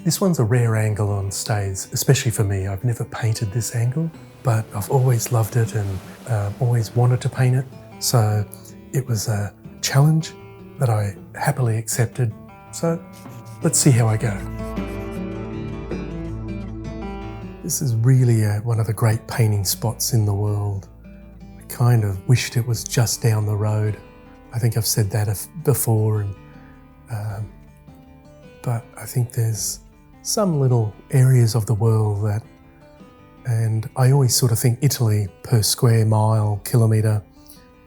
This one's a rare angle on Staithes, especially for me. I've never painted this angle, but I've always loved it and always wanted to paint it. So it was a challenge that I happily accepted. So let's see how I go. This is really one of the great painting spots in the world. I kind of wished it was just down the road. I think I've said that before, but I think there's some little areas of the world that, and I always sort of think Italy per square mile, kilometre,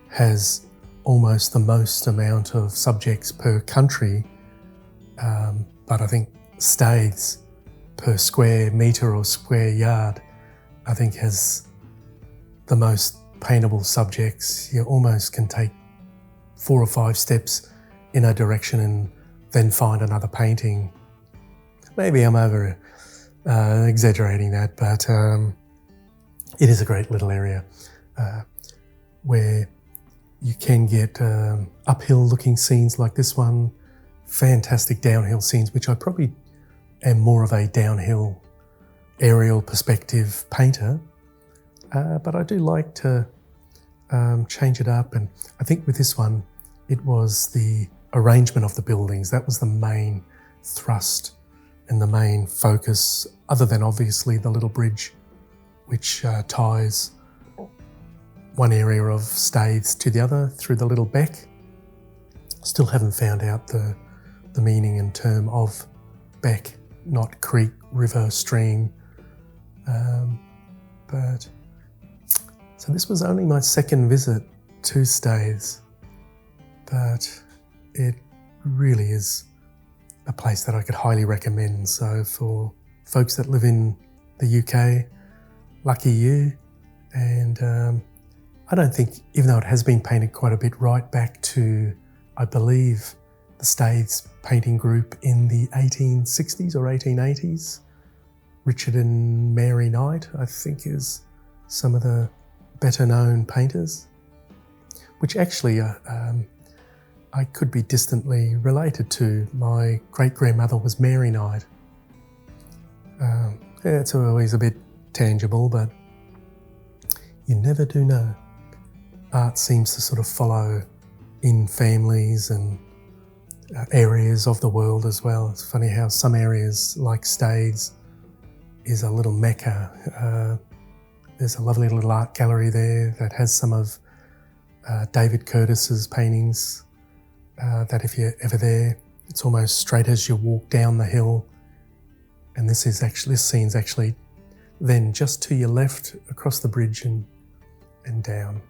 has almost the most amount of subjects per country, but I think Staithes per square metre or square yard, I think has the most paintable subjects. You almost can take 4 or 5 steps in a direction and then find another painting. Maybe I'm over exaggerating that, but it is a great little area where you can get uphill looking scenes like this one, fantastic downhill scenes, which I probably am more of a downhill aerial perspective painter, but I do like to change it up. And I think with this one, it was the arrangement of the buildings. That was the main thrust and the main focus, other than obviously the little bridge which ties one area of Staithes to the other through the little beck. Still haven't found out the meaning and term of beck, not creek, river, stream. But so this was only my second visit to Staithes, but it really is a place that I could highly recommend. So for folks that live in the UK, lucky you. And I don't think, even though it has been painted quite a bit, right back to, I believe, the Staithes painting group in the 1860s or 1880s. Richard and Mary Knight, I think, is some of the better known painters, which actually I could be distantly related to. My great-grandmother was Mary Knight. It's always a bit tangible, but you never do know. Art seems to sort of follow in families and areas of the world as well. It's funny how some areas like Staithes is a little mecca. There's a lovely little art gallery there that has some of David Curtis's paintings that if you're ever there, it's almost straight as you walk down the hill. And this scene's actually then just to your left across the bridge and down.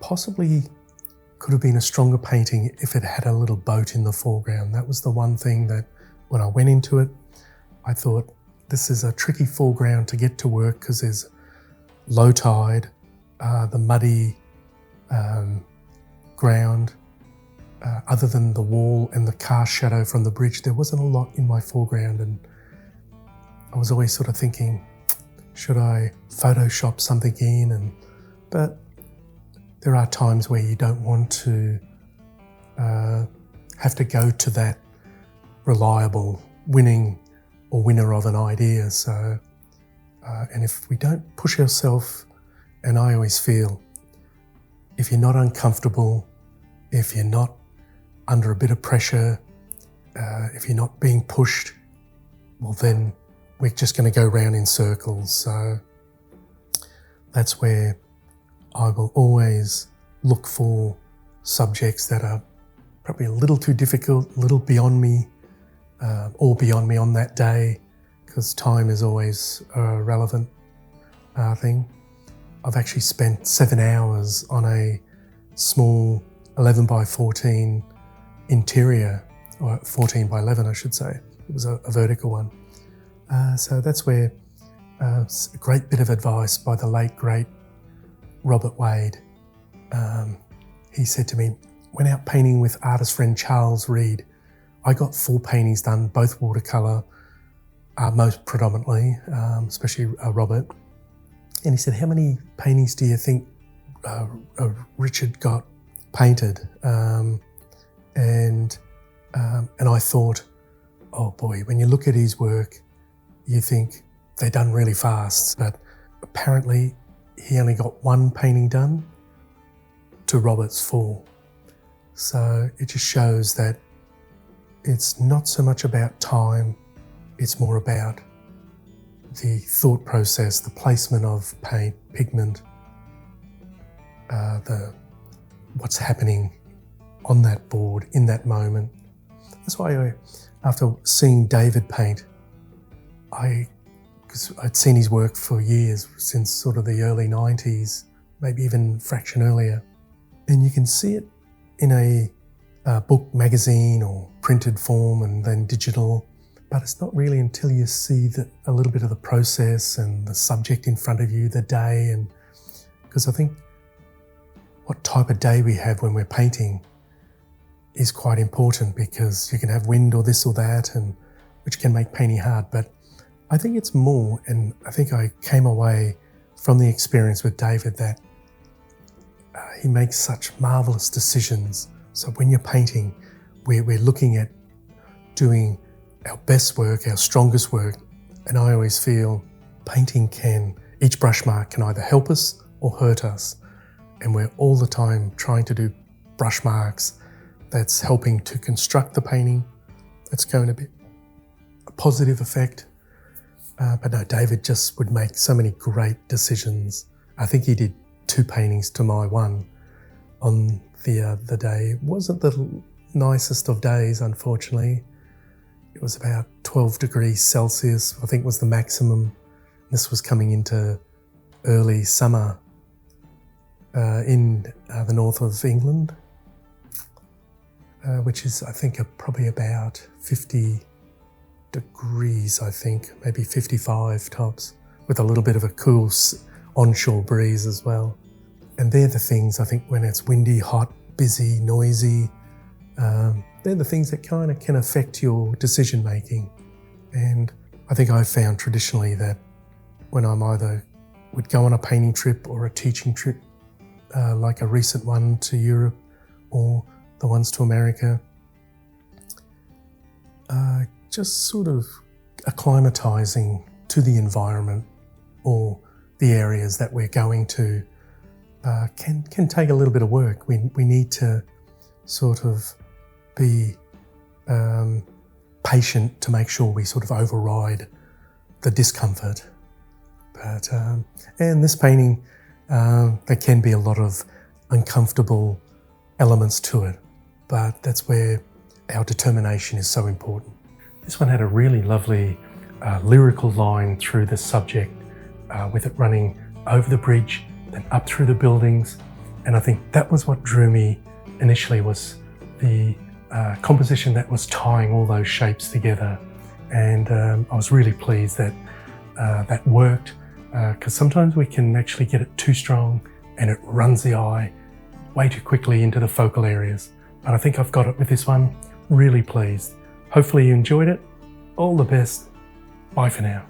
Possibly could have been a stronger painting if it had a little boat in the foreground. That was the one thing that when I went into it, I thought this is a tricky foreground to get to work because there's low tide, the muddy ground. Other than the wall and the car shadow from the bridge, there wasn't a lot in my foreground, and I was always sort of thinking, should I Photoshop something in? But there are times where you don't want to have to go to that reliable winner of an idea. So, and if we don't push ourselves, and I always feel, if you're not uncomfortable, if you're not under a bit of pressure, if you're not being pushed, well then we're just going to go round in circles. So that's where I will always look for subjects that are probably a little too difficult, a little beyond me, or beyond me on that day, because time is always a relevant thing. I've actually spent 7 hours on a small 11 by 14 interior, or 14 by 11 I should say. It was a vertical one. So that's where a great bit of advice by the late great Robert Wade. He said to me, went out painting with artist friend Charles Reed. I got 4 paintings done, both watercolour, most predominantly, especially Robert. And he said, how many paintings do you think Richard got painted? And I thought, oh boy, when you look at his work, you think they're done really fast, but apparently he only got one painting done to Robert's 4. So it just shows that it's not so much about time, it's more about the thought process, the placement of paint, pigment, what's happening on that board in that moment. That's why after seeing David paint, because I'd seen his work for years, since sort of the early 90s, maybe even a fraction earlier. And you can see it in a book, magazine, or printed form, and then digital. But it's not really until you see a little bit of the process and the subject in front of you, the day, and because I think what type of day we have when we're painting is quite important, because you can have wind or this or that, and which can make painting hard. But I think it's more, and I think I came away from the experience with David that he makes such marvellous decisions. So when you're painting, we're looking at doing our best work, our strongest work, and I always feel painting each brush mark can either help us or hurt us. And we're all the time trying to do brush marks that's helping to construct the painting, that's going to be a positive effect. But no, David just would make so many great decisions. I think he did 2 paintings to my 1 on the day. It wasn't the nicest of days, unfortunately. It was about 12 degrees Celsius, I think was the maximum. This was coming into early summer in the north of England, which is, I think, probably about 50 degrees, I think, maybe 55 tops, with a little bit of a cool onshore breeze as well. And they're the things, I think, when it's windy, hot, busy, noisy, they're the things that kind of can affect your decision making. And I think I've found traditionally that when I'm either would go on a painting trip or a teaching trip, like a recent one to Europe or the ones to America, just sort of acclimatizing to the environment or the areas that we're going to can take a little bit of work. We need to sort of be patient to make sure we sort of override the discomfort. But and this painting, there can be a lot of uncomfortable elements to it, but that's where our determination is so important. This one had a really lovely lyrical line through the subject, with it running over the bridge, then up through the buildings. And I think that was what drew me initially, was the composition that was tying all those shapes together. And I was really pleased that that worked, because sometimes we can actually get it too strong and it runs the eye way too quickly into the focal areas. But I think I've got it with this one. Really pleased. Hopefully you enjoyed it. All the best. Bye for now.